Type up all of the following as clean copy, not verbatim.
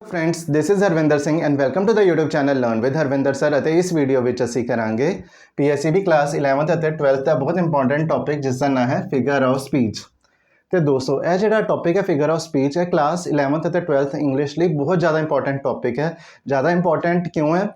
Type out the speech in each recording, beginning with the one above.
Friends this is Harvinder Singh and welcome to the YouTube channel learn with Harvinder sir. इस video में असी करांगे PSEB class 11th और 12th का बहुत इंपॉर्टेंट टॉपिक जिसका नाम है फिगर ऑफ स्पीच। तो दोस्तों यह जो टॉपिक है फिगर ऑफ स्पीच है क्लास 11th और 12th इंग्लिश लिए बहुत ज़्यादा इंपॉर्टेंट टॉपिक है। ज़्यादा इंपॉर्टेंट क्यों है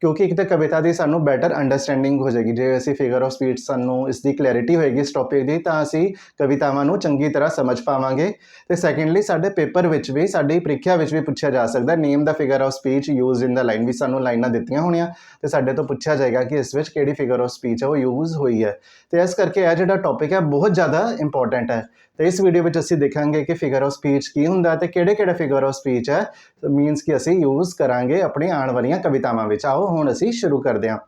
क्योंकि एक तो कविता की सानू बैटर अंडरस्टैंडिंग हो जाएगी जो असी फिगर ऑफ स्पीच सानू इसकी क्लैरिटी होएगी इस टॉपिक की तो असी कवितावां चंगी तरह समझ पावांगे। तो सैकेंडली साडे पेपर विच भी साडी प्रीख्या विच भी पूछा जा सकता है name the figure of speech use in the line भी सानू लाइनां दित्तियां होणियां तो साडे तो पूछा जाएगा कि इस विच किहड़ी फिगर ऑफ स्पीच है वो यूज हुई है। तो इस करके यह जो टॉपिक है बहुत ज़्यादा इंपॉर्टेंट है। तो इस वीडियो में असी देखेंगे कि फिगर ऑफ स्पीच की हुंदा ते किहड़े-किहड़े फिगर ऑफ स्पीच है मीनस कि असी यूज करांगे अपनी आने वाली कवितावां विच। आओ हुण असी शुरू करते हैं।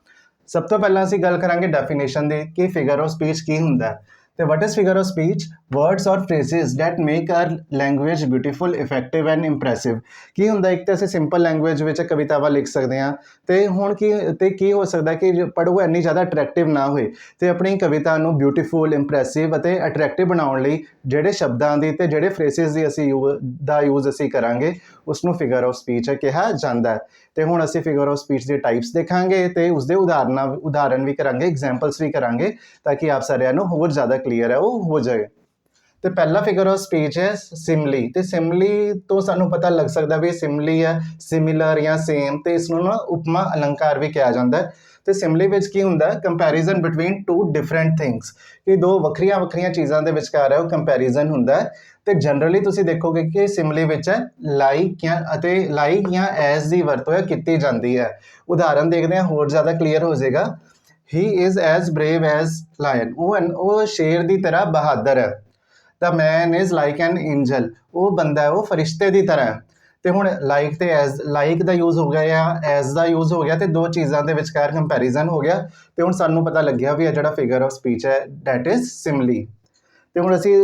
सब तो पहला असी गल करांगे डेफिनेशन दी कि फिगर ऑफ स्पीच की हुंदा है। तो what is figure of speech? Words और phrases that make our language beautiful effective and impressive. की हुंदा एक तो असी सिंपल लैंगुएज विच कवितावां लिख सकते हैं तो हुण की हो सकता है कि पढ़ो इन्नी ज़्यादा अट्रैक्टिव ना होए तो अपनी कविता नूं ब्यूटीफुल इंप्रैसिव और अट्रैक्टिव बनाउण लई जिहड़े शब्दां दी ते जिहड़े फ्रेजेस दी असी यूज असी करांगे उसनूं फिगर ऑफ स्पीच कहा जाता है। तो हुण असी फिगर ऑफ स्पीच के टाइप्स देखांगे तो उसके उदाहरण भी करांगे एग्जाम्पल्स भी करांगे ताकि आप सारिਆਂ ਨੂੰ होर ज़्यादा क्लीयर है वो हो जाए। तो पहला फिगर ऑफ स्पीच है सिमली। तो सिमली तो सानू पता लग सकता भी सिमली है सिमिलर या सेम तो इसनों ना उपमा अलंकार भी कहा जाता है। तो सिमली विच की हुंदा comparison between two different things कि दो वक्रिया वक्रिया चीज़ों के विचकार है वो कंपैरिजन हुंदा है। तो जनरली तुसीं देखोगे कि सिमली विच है लाइक या एज की वरतों की जाती है। उदाहरण देखते हैं होर ज़्यादा क्लीयर हो जाएगा। He is as brave as lion वो शेर की तरह बहादुर है। The man is like an angel वो बंदा है वो फरिश्ते की तरह है। तो हुण लाइक तो एज लाइक का यूज़ हो गया या एज का यूज़ हो गया तो दो चीज़ों के विचकार कंपैरिजन हो गया। तो हुण सानू पता लग गया भी जो फिगर ऑफ स्पीच है डैट इज़ सिमली। तो हुण असी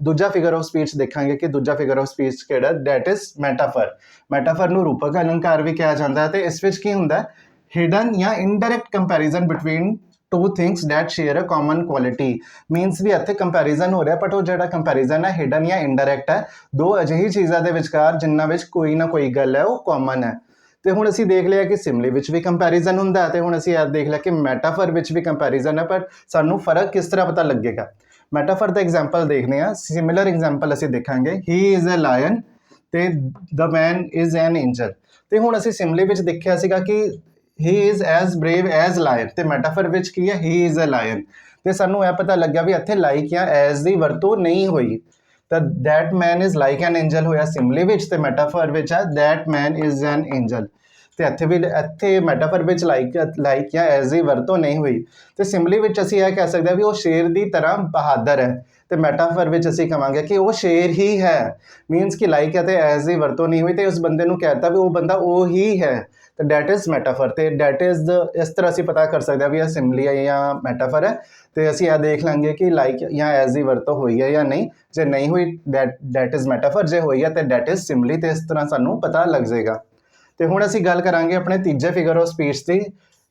दूजा फिगर ऑफ स्पीच देखांगे कि दूजा फिगर ऑफ स्पीच किहड़ा डैट इज़ मैटाफर। मैटाफर नूं रूपक अलंकार भी कहा जाता है। तो इस विच की हुंदा हिडन या indirect comparison between two things that share a common quality. मीनस भी इत्थे कंपैरिजन हो रहा बट वो जो कंपैरिजन है हिडन या इनडायरैक्ट है दो अजिही चीज़ों के विचकार जिन्हां विच कोई ना कोई गल है वो कॉमन है। तो हुण असी देख लिया कि सिमली विच भी कंपैरिजन हुंदा है तो हुण असी देख लिया कि मैटाफर विच भी कंपैरिजन है पर सानू फर्क किस तरह पता लगेगा। मैटाफर का एग्जाम्पल देखने हैं सिमिलर एग्जाम्पल असी देखांगे ही इज़ अ लायन ते the man is an angel. तो हुण असी सिमली विच देखिया सीगा कि he is as brave as lion तो मैटाफर विच की है ही इज़ अ लायन। तो सानू यह पता लग गया भी इत्थे लाइक या एज की वरतों नहीं हुई। तो that man is like an angel होया सिमली विच तो मैटाफर विच है that man is an angel. तो इत्थे मैटाफर विच लाइक या एज की वरतों नहीं हुई। तो सिमली विच असी यह कह सकते हैं भी वो शेर की तरह बहादुर है। तो मैटाफर विच असी कहांगे कि वो शेर ही है मीनस कि लाइक है तो एज की वरतों नहीं हुई तो उस बंदे नूं कहता भी वो बंदा वो ही है। तो डैट इज़ मैटाफर तो डैट इज़ इस तरह असी पता कर सकते हैं भी यह सिमली है या मैटाफर है। तो असी यह देख लेंगे कि लाइक या एज की वरतों हुई है या नहीं जो नहीं हुई डैट इज़ मैटाफर जो हुई है तो डैट इज़ सिमली। तो इस तरह सानू पता लग जाएगा। तो हुण असी गल करांगे अपने तीजे फिगर ऑफ स्पीच की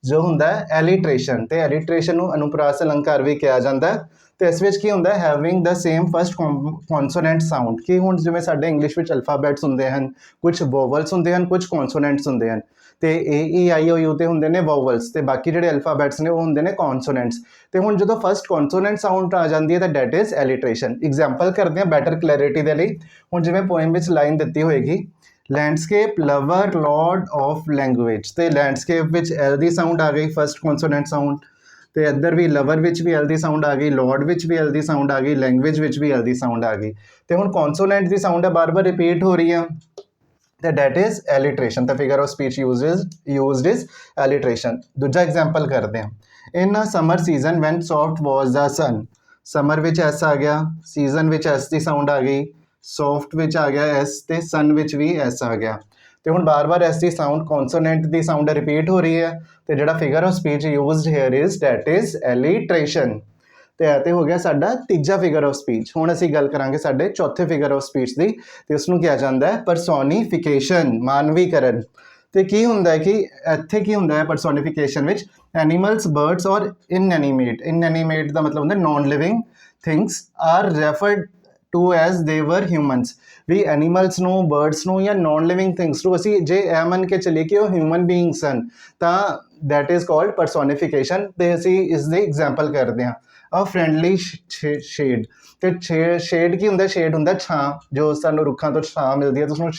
जो हुंदा एलिट्रेशन। तो एलिट्रेशन नूं अनुप्रास अलंकार भी कहा जाता है। तो इस विच की हुंदा having the same first consonant sound कि हुण जिवें साडे इंग्लिश विच अल्फाबैट्स हुंदे हन कुछ वोवल्स हुंदे हन कुछ कॉन्सोनेंट्स हुंदे हन। तो AEIOU तो हुंदे ने वोवल्स तो बाकी जिहड़े अल्फाबैट्स ने वो हुंदे ने कॉन्सोनेंट्स। तो हुण जदों फस्ट कॉन्सोनेंट साउंड आ जाती है तो डैट इज़ एलिट्रेशन। एग्जाम्पल करते हैं बैटर क्लैरिटी के लिए। हुण जिवें पोएम विच लाइन दित्ती होएगी landscape lover Lord of language तो लैंडस्केप विच एल दी साउंड आ गई फस्ट कॉन्सोनेंट साउंड। तो इधर भी लवर विच भी एल दी साउंड आ गई लॉर्ड विच भी एल दी साउंड आ गई लैंगुएज विच भी एल दी साउंड आ गई। तो हुण कॉन्सोनेंट की साउंड है बार बार रिपीट हो रही है तो that is alliteration. The figure of speech used is alliteration. दूजा एग्जाम्पल करते हैं in summer season when soft was the sun. Summer विच एस आ गया सीजन विच एस की साउंड आ गई सॉफ्ट विच आ गया एस तो सन विच भी एस आ गया। तो हुण बार बार एस की साउंड कॉन्सोनेंट की साउंड रिपीट हो रही है तो जो figure of speech used here is that is alliteration. तो यह तो हो गया साडा तीजा फिगर ऑफ स्पीच। हुण असी गल करांगे साडे चौथे फिगर ऑफ स्पीच की तो उसनूं कहा जाता है परसोनीफिकेशन मानवीकरण। तो की हुंदा है कि इत्थे की हुंदा है परसोनीफिकेशन विच एनीमल्स बर्ड्स और इनएनीमेट का मतलब हुंदा non living things are referred to as they were humans, ਵੀ ਐਨੀਮਲਸ ਨੂੰ, ਬਰਡਸ ਨੂੰ ਜਾਂ ਨੋਨ ਲਿਵਿੰਗ ਥਿੰਗਸ ਨੂੰ ਅਸੀਂ ਜੇ ਇਹ ਮੰਨ ਕੇ ਚੱਲੀਏ ਕਿ ਉਹ ਹਿਊਮਨ ਬੀਇੰਗਸ ਹਨ ਤਾਂ ਦੈਟ ਇਜ਼ ਕਾਲਡ ਪਰਸੋਨੀਫਿਕੇਸ਼ਨ। ਅਤੇ ਅਸੀਂ ਇਸ ਦੀ ਐਗਜ਼ਾਮਪਲ ਕਰਦੇ ਹਾਂ ਅ ਫਰੈਂਡਲੀ ਸ਼ੇਡ। ਅਤੇ ਸ਼ੇਡ ਕੀ ਹੁੰਦਾ? ਸ਼ੇਡ ਹੁੰਦਾ ਛਾਂ, ਜੋ ਸਾਨੂੰ ਰੁੱਖਾਂ ਤੋਂ ਛਾਂ ਮਿਲਦੀ ਹੈ ਤਾਂ ਉਸਨੂੰ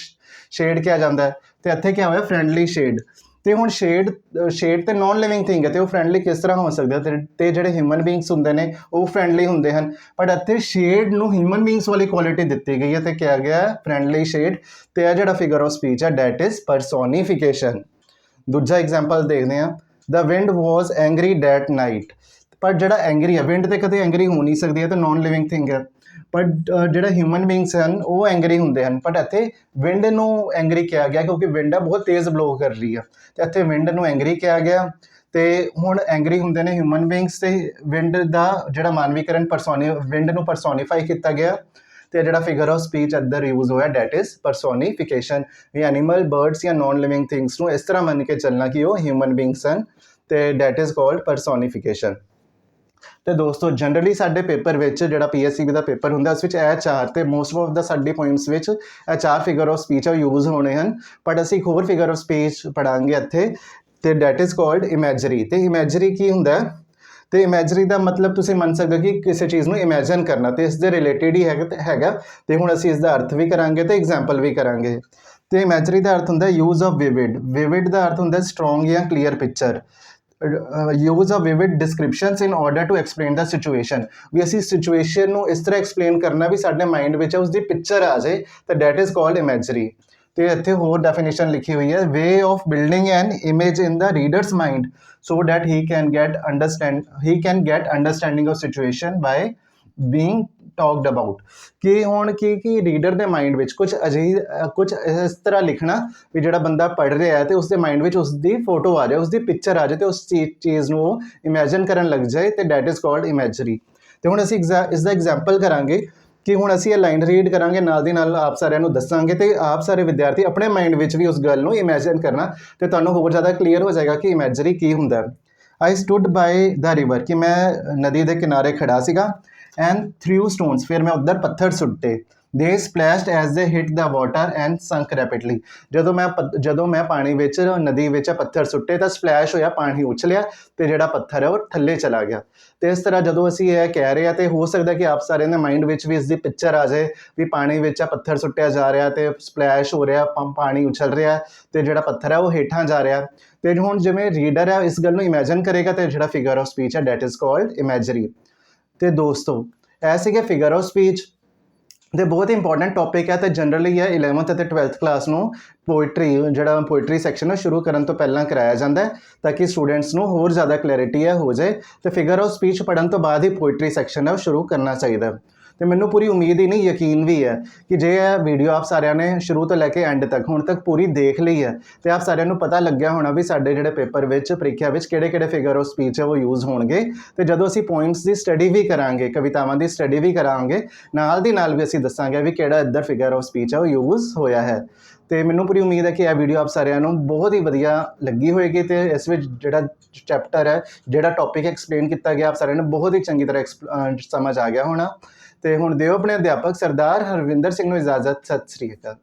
ਸ਼ੇਡ ਕਿਹਾ ਜਾਂਦਾ ਹੈ। ਅਤੇ ਇੱਥੇ ਕਿਆ ਹੋਇਆ? Friendly shade. ਅਤੇ ਹੁਣ ਸ਼ੇਡ ਤਾਂ ਨੋਨ ਲਿਵਿੰਗ ਥਿੰਗ ਹੈ ਅਤੇ ਉਹ ਫਰੈਂਡਲੀ ਕਿਸ ਤਰ੍ਹਾਂ ਹੋ ਸਕਦਾ? ਅਤੇ ਜਿਹੜੇ ਹਿਊਮਨ ਬੀਇੰਗਸ ਹੁੰਦੇ ਨੇ ਉਹ ਫਰੈਂਡਲੀ ਹੁੰਦੇ ਹਨ, ਬਟ ਇੱਥੇ ਸ਼ੇਡ ਨੂੰ ਹਿਊਮਨ ਬੀਇੰਗਸ ਵਾਲੀ ਕੁਆਲਿਟੀ ਦਿੱਤੀ ਗਈ ਹੈ ਅਤੇ ਕਿਹਾ ਗਿਆ ਫਰੈਂਡਲੀ ਸ਼ੇਡ। ਅਤੇ ਇਹ ਜਿਹੜਾ ਫਿਗਰ ਆਫ ਸਪੀਚ ਹੈ ਡੈਟ ਇਜ਼ ਪਰਸੋਨੀਫਿਕੇਸ਼ਨ। ਦੂਜਾ ਐਗਜ਼ਾਮਪਲ ਦੇਖਦੇ ਹਾਂ, the wind was angry that night. ਪਰ ਜਿਹੜਾ ਐਂਗਰੀ ਹੈ, ਵਿੰਡ ਤਾਂ ਕਦੇ ਐਂਗਰੀ ਹੋ ਨਹੀਂ ਸਕਦੀ ਹੈ ਤਾਂ ਨੋਨ ਲਿਵਿੰਗ ਥਿੰਗ ਹੈ, ਬਟ ਜਿਹੜਾ ਹਿਊਮਨ ਬੀਇੰਗਸ ਹਨ ਉਹ ਐਂਗਰੀ ਹੁੰਦੇ ਹਨ। ਬਟ ਇੱਥੇ ਵਿੰਡ ਨੂੰ ਐਂਗਰੀ ਕਿਹਾ ਗਿਆ ਕਿਉਂਕਿ ਵਿੰਡ ਹੈ ਬਹੁਤ ਤੇਜ਼ ਬਲੋ ਕਰ ਰਹੀ ਆ, ਅਤੇ ਇੱਥੇ ਵਿੰਡ ਨੂੰ ਐਂਗਰੀ ਕਿਹਾ ਗਿਆ। ਅਤੇ ਹੁਣ ਐਂਗਰੀ ਹੁੰਦੇ ਨੇ ਹਿਊਮਨ ਬੀਇੰਗਸ, ਅਤੇ ਵਿੰਡ ਦਾ ਜਿਹੜਾ ਮਾਨਵੀਕਰਨ ਵਿੰਡ ਨੂੰ ਪਰਸੋਨੀਫਾਈ ਕੀਤਾ ਗਿਆ। ਅਤੇ ਜਿਹੜਾ ਫਿਗਰ ਆਫ ਸਪੀਚ ਇੱਧਰ ਯੂਜ਼ ਹੋਇਆ ਡੈਟ ਇਜ਼ ਪਰਸੋਨੀਫਿਕੇਸ਼ਨ। ਵੀ ਐਨੀਮਲ, ਬਰਡਸ ਜਾਂ ਨੋਨ ਲਿਵਿੰਗ ਥਿੰਗਸ ਨੂੰ ਇਸ ਤਰ੍ਹਾਂ ਮੰਨ ਕੇ ਚੱਲਣਾ ਕਿ ਉਹ ਹਿਊਮਨ ਬੀਇੰਗਸ ਹਨ, ਅਤੇ ਡੈਟ ਇਜ਼ ਕਾਲਡ ਪਰਸੋਨੀਫਿਕੇਸ਼ਨ। ਅਤੇ ਦੋਸਤੋ ਜਨਰਲੀ ਸਾਡੇ ਪੇਪਰ ਵਿੱਚ ਜਿਹੜਾ PSEB ਦਾ ਪੇਪਰ ਹੁੰਦਾ ਉਸ ਵਿੱਚ ਇਹ ਚਾਰ ਅਤੇ ਮੋਸਟ ਆਫ ਦਾ ਸਾਡੇ ਪੁਆਇੰਟਸ ਵਿੱਚ ਇਹ ਚਾਰ ਫਿਗਰ ਆਫ ਸਪੀਚ ਆ ਯੂਜ਼ ਹੋਣੇ ਹਨ। ਬਟ ਅਸੀਂ ਇੱਕ ਹੋਰ ਫਿਗਰ ਆਫ ਸਪੀਚ ਪੜ੍ਹਾਂਗੇ ਇੱਥੇ, ਅਤੇ ਡੈਟ ਇਜ਼ ਕਾਲਡ ਇਮੈਜਰੀ। ਅਤੇ ਇਮੈਜਰੀ ਕੀ ਹੁੰਦਾ? ਅਤੇ ਇਮੈਜਰੀ ਦਾ ਮਤਲਬ ਤੁਸੀਂ ਮੰਨ ਸਕਦੇ ਹੋ ਕਿ ਕਿਸੇ ਚੀਜ਼ ਨੂੰ ਇਮੈਜਨ ਕਰਨਾ, ਅਤੇ ਇਸ ਦੇ ਰਿਲੇਟਿਡ ਹੀ ਹੈਗਾ। ਅਤੇ ਹੁਣ ਅਸੀਂ ਇਸ ਦਾ ਅਰਥ ਵੀ ਕਰਾਂਗੇ ਅਤੇ ਐਗਜ਼ਾਮਪਲ ਵੀ ਕਰਾਂਗੇ। ਅਤੇ ਇਮੈਜਰੀ ਦਾ ਅਰਥ ਹੁੰਦਾ ਯੂਜ਼ ਆਫ ਵਿਵਿਡ। ਵਿਵਿਡ ਦਾ ਅਰਥ ਹੁੰਦਾ ਸਟਰੋਂਗ ਜਾਂ clear picture. Use of vivid descriptions in order to explain the situation. ਵੀ ਅਸੀਂ ਸਿਚੁਏਸ਼ਨ ਨੂੰ ਇਸ ਤਰ੍ਹਾਂ ਐਕਸਪਲੇਨ ਕਰਨਾ ਵੀ ਸਾਡੇ ਮਾਈਂਡ ਵਿੱਚ ਉਸਦੀ ਪਿਕਚਰ ਆ ਜਾਏ, ਤਾਂ ਡੈਟ ਇਜ਼ ਕਾਲਡ ਇਮੈਜਰੀ। ਅਤੇ ਇੱਥੇ ਹੋਰ ਡੈਫੀਨੇਸ਼ਨ ਲਿਖੀ ਹੋਈ ਹੈ, way of building an image in the reader's mind so that he can get understanding of situation by being talked about. ਕਿ ਹੁਣ ਕੀ ਰੀਡਰ ਦੇ ਮਾਈਂਡ ਵਿੱਚ ਕੁਝ ਇਸ ਤਰ੍ਹਾਂ ਲਿਖਣਾ ਵੀ ਜਿਹੜਾ ਬੰਦਾ ਪੜ੍ਹ ਰਿਹਾ ਹੈ ਅਤੇ ਉਸਦੇ ਮਾਈਂਡ ਵਿੱਚ ਉਸਦੀ ਫੋਟੋ ਆ ਜਾਏ, ਉਸਦੀ ਪਿਕਚਰ ਆ ਜਾਏ ਅਤੇ ਉਸ ਚੀਜ਼ ਨੂੰ ਉਹ ਇਮੈਜਨ ਕਰਨ ਲੱਗ ਜਾਏ, ਅਤੇ ਡੈਟ ਇਜ਼ ਕਾਲਡ ਇਮੈਜਰੀ। ਅਤੇ ਹੁਣ ਅਸੀਂ ਇਸ ਦਾ ਐਗਜ਼ਾਮਪਲ ਕਰਾਂਗੇ ਕਿ ਹੁਣ ਅਸੀਂ ਇਹ ਲਾਈਨ ਰੀਡ ਕਰਾਂਗੇ, ਨਾਲ ਦੀ ਨਾਲ ਆਪ ਸਾਰਿਆਂ ਨੂੰ ਦੱਸਾਂਗੇ ਅਤੇ ਆਪ ਸਾਰੇ ਵਿਦਿਆਰਥੀ ਆਪਣੇ ਮਾਈਂਡ ਵਿੱਚ ਵੀ ਉਸ ਗੱਲ ਨੂੰ ਇਮੈਜਨ ਕਰਨਾ, ਅਤੇ ਤੁਹਾਨੂੰ ਹੋਰ ਜ਼ਿਆਦਾ ਕਲੀਅਰ ਹੋ ਜਾਏਗਾ ਕਿ ਇਮੈਜਰੀ ਕੀ ਹੁੰਦਾ। ਆਈ ਸਟੂਡ ਬਾਏ ਦਾ ਰਿਵਰ, ਕਿ ਮੈਂ ਨਦੀ ਦੇ ਕਿਨਾਰੇ ਖੜਾ ਸੀਗਾ। ਐਂਡ ਥ੍ਰਿਊ ਸਟੋਨਸ, ਫਿਰ ਮੈਂ ਉੱਧਰ ਪੱਥਰ ਸੁੱਟੇ। They splashed as they hit the water and sunk rapidly. ਜਦੋਂ ਮੈਂ ਪਾਣੀ ਵਿੱਚ, ਨਦੀ ਵਿੱਚ ਪੱਥਰ ਸੁੱਟੇ ਤਾਂ ਸਪਲੈਸ਼ ਹੋਇਆ, ਪਾਣੀ ਉਛਲਿਆ ਅਤੇ ਜਿਹੜਾ ਪੱਥਰ ਹੈ ਉਹ ਥੱਲੇ ਚਲਾ ਗਿਆ। ਅਤੇ ਇਸ ਤਰ੍ਹਾਂ ਜਦੋਂ ਅਸੀਂ ਇਹ ਕਹਿ ਰਹੇ ਹਾਂ ਤਾਂ ਹੋ ਸਕਦਾ ਕਿ ਆਪ ਸਾਰਿਆਂ ਦੇ ਮਾਈਂਡ ਵਿੱਚ ਵੀ ਇਸ ਦੀ ਪਿਕਚਰ ਆ ਜਾਏ ਵੀ ਪਾਣੀ ਵਿੱਚ ਪੱਥਰ ਸੁੱਟਿਆ ਜਾ ਰਿਹਾ ਅਤੇ ਸਪਲੈਸ਼ ਹੋ ਰਿਹਾ, ਪਾਣੀ ਉਛਲ ਰਿਹਾ ਅਤੇ ਜਿਹੜਾ ਪੱਥਰ ਹੈ ਉਹ ਹੇਠਾਂ ਜਾ ਰਿਹਾ। ਅਤੇ ਹੁਣ ਜਿਵੇਂ ਰੀਡਰ ਹੈ ਇਸ ਗੱਲ ਨੂੰ ਇਮੈਜਨ ਕਰੇਗਾ ਅਤੇ ਜਿਹੜਾ ਫਿਗਰ ਆਫ ਸਪੀਚ ਹੈ ਡੈਟ ਇਜ਼ ਕਾਲਡ ਇਮੈਜਰੀ। ਅਤੇ ਦੋਸਤੋ ਇਹ ਸੀਗੇ ਫਿਗਰ ਆਫ ਸਪੀਚ, ਅਤੇ ਬਹੁਤ ਇੰਪੋਰਟੈਂਟ ਟੌਪਿਕ ਹੈ। ਅਤੇ ਜਨਰਲੀ ਇਹ 11th ਅਤੇ 12th ਕਲਾਸ ਨੂੰ ਪੋਇਟਰੀ ਸੈਕਸ਼ਨ ਸ਼ੁਰੂ ਕਰਨ ਤੋਂ ਪਹਿਲਾਂ ਕਰਾਇਆ ਜਾਂਦਾ ਹੈ ਤਾਂ ਕਿ ਸਟੂਡੈਂਟਸ ਨੂੰ ਹੋਰ ਜ਼ਿਆਦਾ ਕਲੈਰਿਟੀ ਹੋ ਜਾਏ। ਅਤੇ ਫਿਗਰ ਆਫ ਸਪੀਚ ਪੜ੍ਹਨ ਤੋਂ ਬਾਅਦ ਹੀ ਪੋਇਟਰੀ ਸੈਕਸ਼ਨ ਹੈ ਉਹ ਸ਼ੁਰੂ ਕਰਨਾ ਚਾਹੀਦਾ। ਅਤੇ ਮੈਨੂੰ ਪੂਰੀ ਉਮੀਦ ਹੀ ਨਹੀਂ, ਯਕੀਨ ਵੀ ਹੈ ਕਿ ਜੇ ਇਹ ਵੀਡੀਓ ਆਪ ਸਾਰਿਆਂ ਨੇ ਸ਼ੁਰੂ ਤੋਂ ਲੈ ਕੇ ਐਂਡ ਤੱਕ ਹੁਣ ਤੱਕ ਪੂਰੀ ਦੇਖ ਲਈ ਹੈ ਅਤੇ ਆਪ ਸਾਰਿਆਂ ਨੂੰ ਪਤਾ ਲੱਗਿਆ ਹੋਣਾ ਵੀ ਸਾਡੇ ਜਿਹੜੇ ਪੇਪਰ ਵਿੱਚ, ਪ੍ਰੀਖਿਆ ਵਿੱਚ ਕਿਹੜੇ ਫਿਗਰ ਆਫ ਸਪੀਚ ਹੈ ਉਹ ਯੂਜ਼ ਹੋਣਗੇ। ਅਤੇ ਜਦੋਂ ਅਸੀਂ ਪੁਆਇੰਟਸ ਦੀ ਸਟੱਡੀ ਵੀ ਕਰਾਂਗੇ, ਕਵਿਤਾਵਾਂ ਦੀ ਸਟੱਡੀ ਵੀ ਕਰਾਂਗੇ, ਨਾਲ ਦੀ ਨਾਲ ਵੀ ਅਸੀਂ ਦੱਸਾਂਗੇ ਵੀ ਕਿਹੜਾ ਇੱਧਰ ਫਿਗਰ ਆਫ ਸਪੀਚ ਹੈ ਉਹ ਯੂਜ਼ ਹੋਇਆ ਹੈ। ਅਤੇ ਮੈਨੂੰ ਪੂਰੀ ਉਮੀਦ ਹੈ ਕਿ ਇਹ ਵੀਡੀਓ ਆਪ ਸਾਰਿਆਂ ਨੂੰ ਬਹੁਤ ਹੀ ਵਧੀਆ ਲੱਗੀ ਹੋਏਗੀ, ਅਤੇ ਇਸ ਵਿੱਚ ਜਿਹੜਾ ਚੈਪਟਰ ਹੈ, ਜਿਹੜਾ ਟੌਪਿਕ ਐਕਸਪਲੇਨ ਕੀਤਾ ਗਿਆ, ਆਪ ਸਾਰਿਆਂ ਨੂੰ ਬਹੁਤ ਹੀ ਚੰਗੀ ਤਰ੍ਹਾਂ ਸਮਝ ਆ ਗਿਆ ਹੋਣਾ। ਅਤੇ ਹੁਣ ਦਿਓ ਆਪਣੇ ਅਧਿਆਪਕ ਸਰਦਾਰ ਹਰਵਿੰਦਰ ਸਿੰਘ ਨੂੰ ਇਜਾਜ਼ਤ। ਸਤਿ ਸ਼੍ਰੀ ਅਕਾਲ।